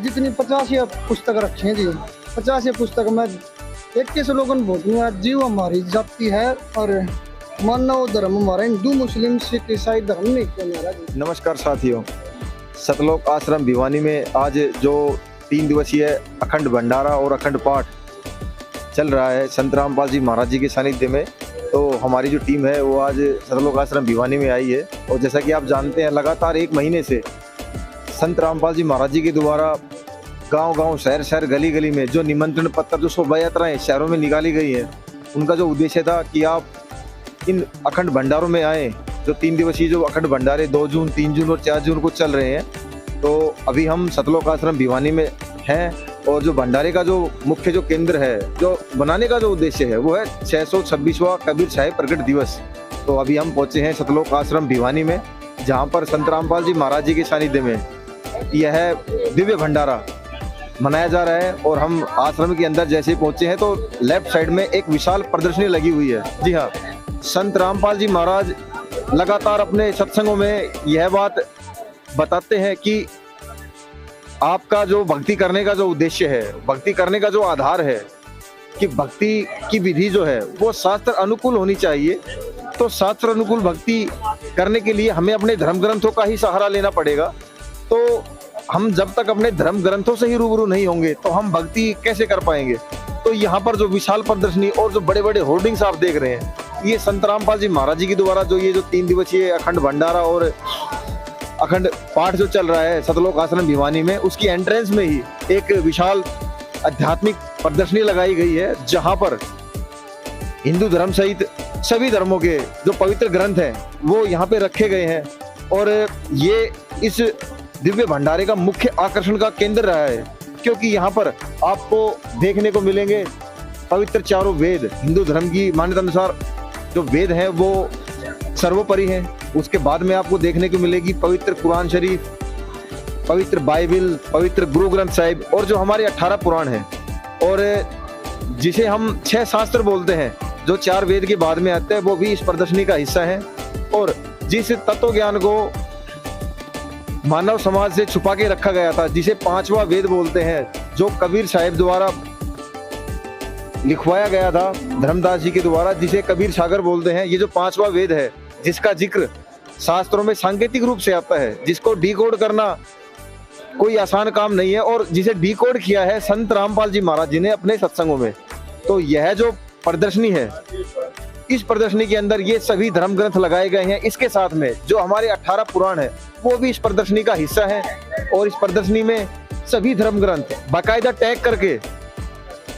जितनी 50 पुस्तक रखे हैं जी, 50 पुस्तक में 21 लोगन बहुत जीव हमारी जाति है और मानव धर्म हमारा हिंदू मुस्लिम सिख ईसाई धर्म नहीं क्यों मेरा जी। नमस्कार साथियों, सतलोक आश्रम भिवानी में आज जो 3 दिवसीय अखंड भंडारा और अखंड पाठ चल रहा है संत रामपाल जी महाराज जी के सानिध्य में, तो हमारी जो टीम है वो आज सतलोक आश्रम भिवानी में आई है। और जैसा कि आप जानते हैं, लगातार 1 महीने से संत रामपाल जी महाराज जी के द्वारा गांव-गांव, शहर-शहर, गली-गली में जो निमंत्रण पत्र, जो शोभा यात्राएं शहरों में निकाली गई है, उनका जो उद्देश्य था कि आप इन अखंड भंडारों में आए। जो 3 दिवसीय जो अखंड भंडारे 2 जून, 3 जून और 4 जून को चल रहे हैं, तो अभी हम सतलोक आश्रम भिवानी में हैं। और जो भंडारे का जो मुख्य जो केंद्र है, जो बनाने का जो उद्देश्य है, वो है 626वां कबीर साहिब प्रकट दिवस। तो अभी हम पहुंचे हैं सतलोक आश्रम भिवानी में, जहां पर संत रामपाल जी महाराज जी के सानिध्य में यह दिव्य भंडारा मनाया जा रहा है। और हम आश्रम के अंदर जैसे पहुंचे हैं तो लेफ्ट साइड में एक विशाल प्रदर्शनी लगी हुई है। जी हाँ, संत रामपाल जी महाराज लगातार अपने सत्संगों में यह बात बताते हैं कि आपका जो भक्ति करने का जो उद्देश्य है, भक्ति करने का जो आधार है, कि भक्ति की विधि जो है वो शास्त्र अनुकूल होनी चाहिए। तो शास्त्र अनुकूल भक्ति करने के लिए हमें अपने धर्म ग्रंथों का ही सहारा लेना पड़ेगा। तो हम जब तक अपने धर्म ग्रंथों से ही रूबरू नहीं होंगे तो हम भक्ति कैसे कर पाएंगे। तो यहाँ पर जो विशाल प्रदर्शनी और जो बड़े बड़े होर्डिंग्स आप देख रहे हैं, ये संत रामपाल जी महाराज जी के द्वारा जो ये जो 3 दिवसीय अखंड भंडारा और अखंड पाठ जो चल रहा है सतलोक आश्रम भिवानी में, उसकी एंट्रेंस में ही एक विशाल आध्यात्मिक प्रदर्शनी लगाई गई है, जहां पर हिंदू धर्म सहित सभी धर्मों के जो पवित्र ग्रंथ हैं वो यहाँ पे रखे गए हैं। और ये इस दिव्य भंडारे का मुख्य आकर्षण का केंद्र रहा है, क्योंकि यहाँ पर आपको देखने को मिलेंगे पवित्र चारों वेद। हिंदू धर्म की मान्यता अनुसार जो वेद हैं वो सर्वोपरि हैं। उसके बाद में आपको देखने को मिलेगी पवित्र कुरान शरीफ, पवित्र बाइबल, पवित्र गुरु ग्रंथ साहिब और जो हमारे 18 पुराण हैं, और जिसे हम 6 शास्त्र बोलते हैं, जो 4 वेद के बाद में आते हैं, वो भी इस प्रदर्शनी का हिस्सा है। और जिस तत्व ज्ञान को मानव समाज से छुपा के रखा गया था, जिसे 5वां वेद बोलते हैं, जो कबीर साहिब द्वारा लिखवाया गया था धर्मदास जी के द्वारा, जिसे कबीर सागर बोलते हैं, ये जो 5वां वेद है, जिसका जिक्र शास्त्रों में सांकेतिक रूप से आता है, जिसको डिकोड करना कोई आसान काम नहीं है, और जिसे डिकोड किया है संत रामपाल जी महाराज जी ने अपने सत्संगों में। तो यह जो प्रदर्शनी है, इस प्रदर्शनी के अंदर ये सभी धर्म ग्रंथ लगाए गए हैं। इसके साथ में जो हमारे 18 पुराण है वो भी इस प्रदर्शनी का हिस्सा है। और इस प्रदर्शनी में सभी धर्म ग्रंथ बाकायदा टैग करके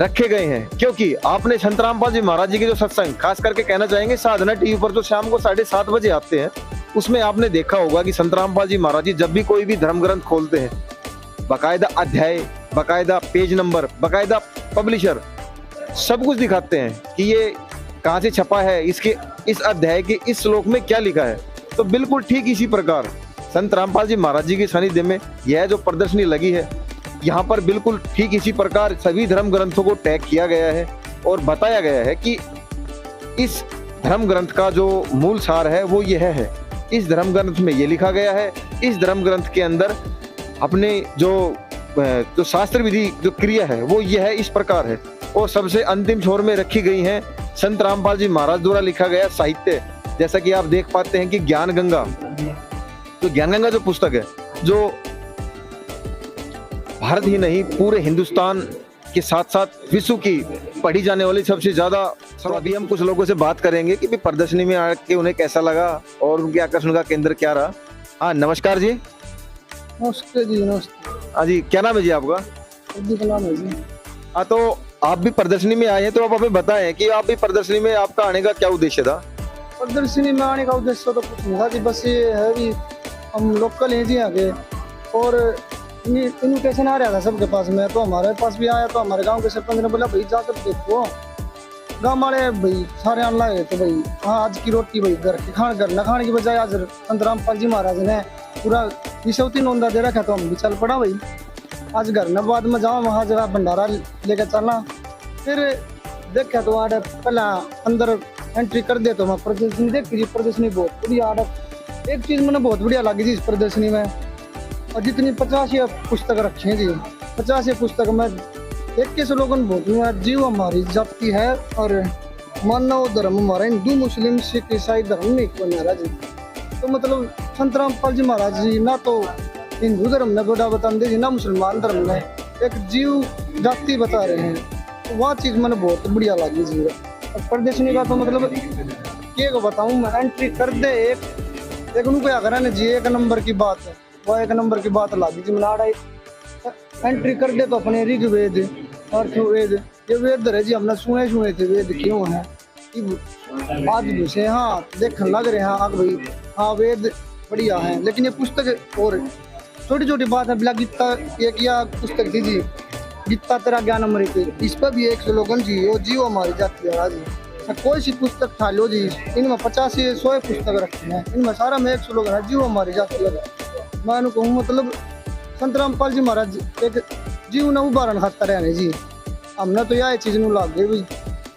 रखे गए हैं, क्योंकि आपने संत रामपाल जी महाराज जी के जो सत्संग, खास करके कहना चाहेंगे साधना टीवी पर जो शाम को 7:30 बजे आते हैं, उसमें आपने देखा होगा कि संत रामपाल जी महाराज जी जब भी कोई भी धर्म ग्रंथ खोलते हैं, बाकायदा अध्याय, बाकायदा पेज नंबर, बाकायदा पब्लिशर, सब कुछ दिखाते हैं कि ये कहाँ से छपा है, इसके इस अध्याय के इस श्लोक में क्या लिखा है। तो बिल्कुल ठीक इसी प्रकार संत रामपाल जी महाराज जी के सानिध्य में यह जो प्रदर्शनी लगी है, यहाँ पर बिल्कुल ठीक इसी प्रकार सभी धर्म ग्रंथों को टैग किया गया है और बताया गया है कि इस धर्म ग्रंथ का जो मूल सार है वो यह है। इस धर्म ग्रंथ में ये लिखा गया है, इस धर्म ग्रंथ के अंदर अपने जो शास्त्र विधि जो क्रिया है वो यह इस प्रकार है। और सबसे अंतिम छोर में रखी गई है संत रामपाल जी महाराज द्वारा लिखा गया साहित्य। जैसा कि आप देख पाते हैं कि ज्ञान गंगा, तो ज्ञान गंगा जो पुस्तक है, जो भारत ही नहीं पूरे हिंदुस्तान के साथ साथ विश्व की पढ़ी जाने वाली सबसे ज्यादा। तो अभी हम कुछ लोगों से बात करेंगे कि प्रदर्शनी में आके उन्हें कैसा लगा और उनके आकर्षण का केंद्र क्या रहा। हाँ, नमस्कार जी। नमस्ते जी। नमस्ते। हाँ जी, क्या नाम है जी आपका? नाम है जी। हाँ, तो आप भी प्रदर्शनी में आए हैं, तो आप हमें बताएं कि आप भी प्रदर्शनी में आपका आने का क्या उद्देश्य था? प्रदर्शनी में आने का उद्देश्य तो कुछ नहीं था जी, बस ये है कि हम लोकल हैं जी यहाँ के, और इन्विटेशन आ रहा था सबके पास में, तो हमारे पास भी आया। तो हमारे गांव के सरपंच ने बोला भाई जाकर देखो। गांव वाले भाई सारे आने लगे, तो भाई हाँ, आज की रोटी भाई घर न खाने की बजाय आज संत रामपाल जी महाराज ने पूरा विषवती नोंदा दे रखा, तो हम भी चल पड़ा भाई। आज घर न बाद में जाओ, वहाँ जगह भंडारा लेकर चलना। फिर देखा तो आड़ पहला अंदर एंट्री कर दे, तो मैं प्रदर्शनी देखी जी। प्रदर्शनी बहुत बढ़िया आड़, एक चीज मैंने बहुत बढ़िया लगी जी इस प्रदर्शनी में, और जितनी 50 पुस्तक रखी हैं जी, 50 पुस्तक में 21 लोगन बोलती हैं जीव हमारी जाति है और मानव धर्म हमारा हिंदू मुस्लिम सिख ईसाई धर्म में एक बना जी। तो मतलब संत रामपाल जी महाराज जी ना तो हिंदू धर्म ने बड़ा बताते जी ना मुसलमान धर्म ने एक जीव जाति बता रहे हैं। तो वह चीज़ मैंने बहुत बढ़िया लगी जी। और प्रदर्शनी का तो मतलब क्या बताऊँ मैं, एंट्री कर दे एक उनको क्या करा ना जी, एक नंबर की बात है, वह एक नंबर की बात लगी जी। मना एंट्री कर दे तो अपने ऋग्वेद और वेद, ये वेद है जी हमने सुने थे वेद क्यों है आज से, हाँ देखने लग रहे हैं हाँ भाई हाँ वेद बढ़िया है। लेकिन ये पुस्तक और छोटी छोटी बात है, बिला गीता एक या पुस्तक थी जी, गीता तेरा ज्ञान अमृत, इस पर भी एक स्लोगन जी, वो जीव हमारी जाति है जी। कोई सी पुस्तक ठा लो जी, इनमें 50 से 100 पुस्तक रखी हैं, इनमें सारा में एक स्लोगन है जीव हमारी जाति है। मैं कहूँ मतलब संत रामपाल जी महाराज एक जीव न उदाहरण खातर है जी। हमने तो यह चीज नू लाग गई,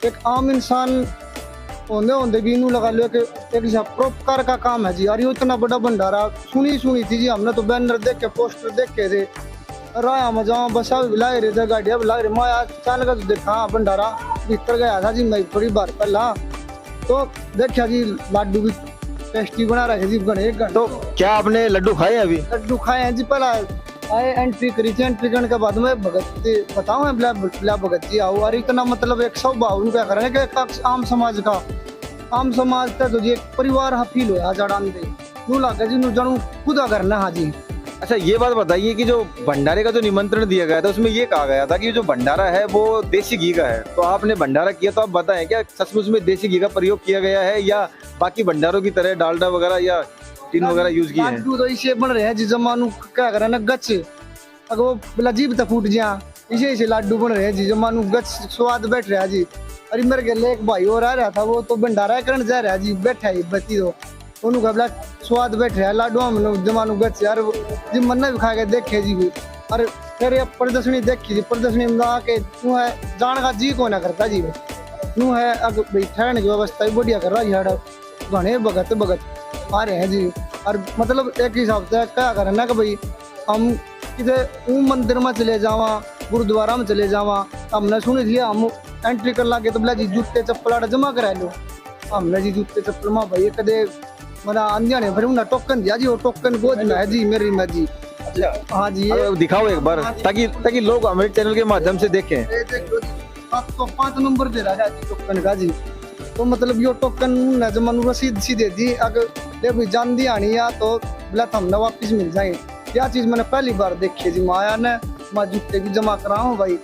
एक आम इंसान होंदे भी नू लगा लो कि एक परोपकार का काम है जी। यार ये इतना बड़ा भंडारा सुनी थी जी, हमने तो बैनर देख के पोस्टर देखे थे, राया मजा बसा भी बुलाए रहे थे, गाड़ियाँ बुला रहे, मैं अचानक तो देखा भंडारा भीतर गया था जी मैं थोड़ी बार पहला, तो देखा जी लाडू भी टेस्टी बना रहे जी बने। तो क्या आपने लड्डू खाए अभी? लड्डू खाए हैं जी, पहला आए एंट्री करी थी, एंट्री करने के बाद में भगत बताऊँ है बिला भगत जी आओ। और इतना मतलब एक स्वभाव क्या करें कि एक आम समाज तक तो जी एक परिवार हाँ फील होया जड़ान दे नू लागे जी, नू जानू खुदा करना। हाँ जी। अच्छा ये बात बताइए कि जो भंडारे का जो निमंत्रण दिया गया था उसमें ये कहा गया था कि जो भंडारा है वो देसी घी का है, तो आपने भंडारा किया, तो आप बताएं क्या सचमुच में देसी घी का प्रयोग किया गया है या बाकी भंडारों की तरह डालडा वगैरह या टीन वगैरह यूज किए हैं? लाडू तो इसे बन रहे हैं जी, जमानू क्या करे ना गच अगर वो बिला जीभ तक फूट जा, इसे लाडू बन रहे हैं जी, जमानू गच स्वाद बैठ रहा जी। अरे मेरे गले एक भाई और आ रहा था, वो तो भंडारा करने जा रहा है जी, बैठा है बत्ती तो उन्होंने कहा स्वाद बैठ रहा है लाडू में जमानू गच यार जी, मन्ना भी खा के देखे जी भी। और फिर ये प्रदर्शनी देखी जी, प्रदर्शनी में आके तू है जान का जी को ना करता जी, तू है अग भाई ठहरने की व्यवस्था भी बढ़िया कर रहा है, घने भगत आ रहे हैं जी। और मतलब एक हिसाब से क्या करना कि भाई हम किधर मंदिर में चले जावा, गुरुद्वारा में चले जावा, हमने सुनी थी हम एंट्री कर लागे तो बोला जी जूते चप्पल जमा करा लो, हमने जी जूते चप्पल में भाई कदे मना अंधिया ने फिर उन्हें टोकन दिया जी, वो टोकन गोद में है जी मेरी में जी। हाँ जी दिखाओ एक बार ताकि लोग हमारे चैनल के माध्यम से देखें। तो 5 नंबर दे रहा है जी टोकन का जी। तो मतलब यो टोकन जमानू रसीद सी दे दी, अगर ले भाई जान दी आनी या तो बोला हमने वापिस मिल जाएंगे। क्या चीज मैंने पहली बार देखी जी, माया ने मैं जूते भी जमा करा हूँ भाई,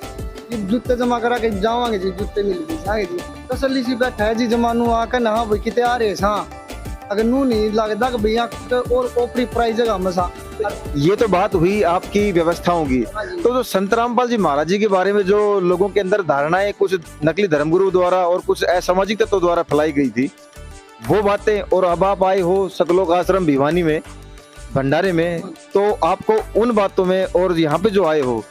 जूते जमा करा के जावांगे जी, जूते मिल जाएंगे जी, तसल्ली सी बैठा है जी। जमानू आकर ना भाई कितने आ रहे हाँ, अगर नू नहीं लगता कि भैया और ओपरी प्राइस जगह मसा। ये तो बात हुई आपकी व्यवस्थाओं की, तो जो संत रामपाल जी महाराज जी के बारे में जो लोगों के अंदर धारणाएं कुछ नकली धर्मगुरु द्वारा और कुछ असामाजिक तत्वों द्वारा फैलाई गई थी वो बातें, और अब आप आए हो सतलोक आश्रम भिवानी में भंडारे में, तो आपको उन बातों में और यहाँ पे जो आए हो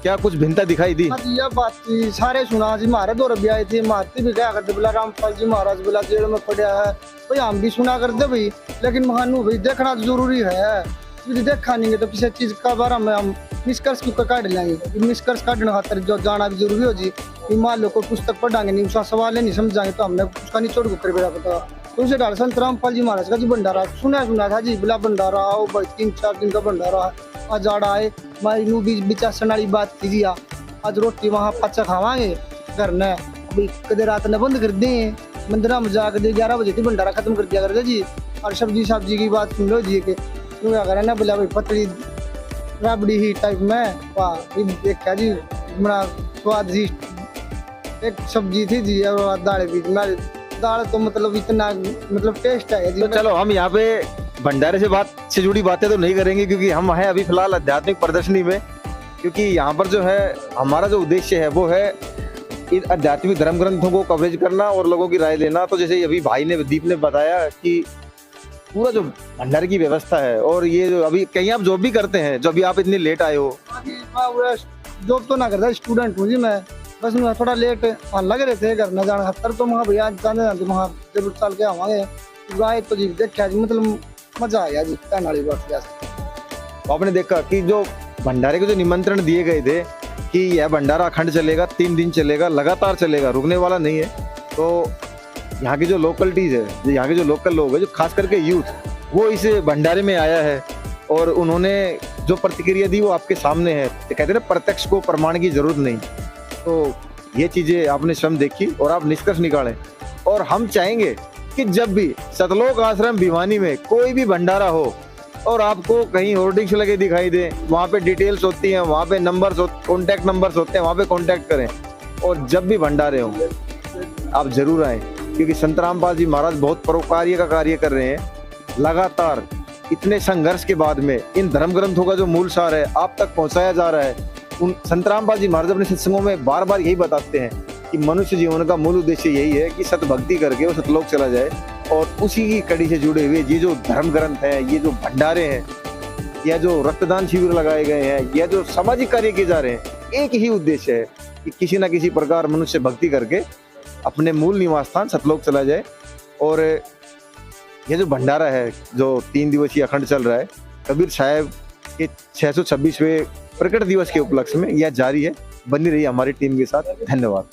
क्या कुछ भिन्नता दिखाई दी? यह बात सारे सुना जी, हमारे दौर भी आए थे, मारती भी क्या करते बोला रामपाल जी महाराज बोला जेल में पड़ा है भाई, हम भी सुना करते भाई, लेकिन महानू भाई देखना जरूरी है, देखा नहीं तो किसी चीज का बारे में हम निष्कर्ष क्यों काट लेंगे, निष्कर्ष काटने खातर जो जाना भी जरूरी हो जी। मान लो कोई पुस्तक पढ़ाएंगे नहीं, उसका सवाल नहीं समझाएंगे तो हमने उसका निचोड़ को कर पता। तो उसे डाल संत रामपाल जी महाराज का जी भंडारा सुना था जी, बिला भंडारा आओ भाई 3-4 दिन का भंडारा आज जाड़ा आए, मारी नू बीच बिचासन वाली बात थी जी, आज रोटी वहाँ पाचा खावांगे घर ने भाई, कदे रात ने बंद कर दें मंदिर में जाकर 11 बजे थी भंडारा खत्म कर दिया करते जी। और सब्जी की बात सुन लो जी के क्या करें ना बोला भाई पतली राबड़ी ही टाइप में वाह देखा जी, बड़ा स्वाद जी एक सब्जी थी जी, और दाल भी दाल तो मतलब इतना मतलब टेस्ट है जी। तो चलो हम यहाँ पे भंडारे से जुड़ी बातें तो नहीं करेंगे क्योंकि हम हैं अभी फिलहाल आध्यात्मिक प्रदर्शनी में, क्योंकि यहाँ पर जो है हमारा जो उद्देश्य है वो है इन आध्यात्मिक धर्म ग्रंथों को कवरेज करना और लोगों की राय लेना। तो जैसे अभी भाई ने दीप ने बताया कि पूरा जो भंडारे की व्यवस्था है, और ये जो अभी कहीं आप जॉब भी करते हैं, जो अभी आप इतने लेट आए हो? जॉब तो ना करता, स्टूडेंट हूँ जी मैं, बस मैं थोड़ा लेट लग रहे थे घर न जाना खतर, तो वहाँ भैया जाते वहाँ जरूर चल के आवांगे गाय तो जी देखा जी, मतलब मजा आया जी कहने वाली बात। आपने देखा कि जो भंडारे को जो निमंत्रण दिए गए थे कि यह भंडारा अखंड चलेगा, 3 दिन चलेगा, लगातार चलेगा, रुकने वाला नहीं है। तो यहाँ की जो लोकलिटीज़ है, यहाँ के जो लोकल लोग हैं, जो खास करके यूथ, वो इस भंडारे में आया है और उन्होंने जो प्रतिक्रिया दी वो आपके सामने है। तो कहते हैं ना, प्रत्यक्ष को प्रमाण की जरूरत नहीं। तो ये चीज़ें आपने स्वयं देखी और आप निष्कर्ष निकालें। और हम चाहेंगे कि जब भी सतलोक आश्रम भिवानी में कोई भी भंडारा हो और आपको कहीं होर्डिंग्स लगे दिखाई दे, वहाँ पे डिटेल्स होती हैं, वहाँ पे नंबर्स, कॉन्टैक्ट नंबर्स होते हैं, वहाँ पे कॉन्टैक्ट करें। और जब भी भंडारे हों आप जरूर आएँ, क्योंकि संत रामपाल जी महाराज बहुत परोपकार्य का कार्य कर रहे हैं। लगातार इतने संघर्ष के बाद में इन धर्म ग्रंथों का जो मूल सार है आप तक पहुँचाया जा रहा है। उन संत रामपाल जी महाराज अपने सत्संगों में बार बार यही बताते हैं कि मनुष्य जीवन का मूल उद्देश्य यही है कि सतभक्ति करके वो सतलोक चला जाए। और उसी की कड़ी से जुड़े हुए ये जो धर्म ग्रंथ है, ये जो भंडारे हैं, या जो रक्तदान शिविर लगाए गए हैं, या जो सामाजिक कार्य किए जा रहे हैं, एक ही उद्देश्य है कि किसी ना किसी प्रकार मनुष्य भक्ति करके अपने मूल निवास स्थान सतलोक चला जाए। और ये जो भंडारा है जो 3 दिवसीय अखंड चल रहा है, कबीर साहब के 626वें प्रकट दिवस के उपलक्ष्य में यह जारी है। बनी रही हमारी टीम के साथ। धन्यवाद।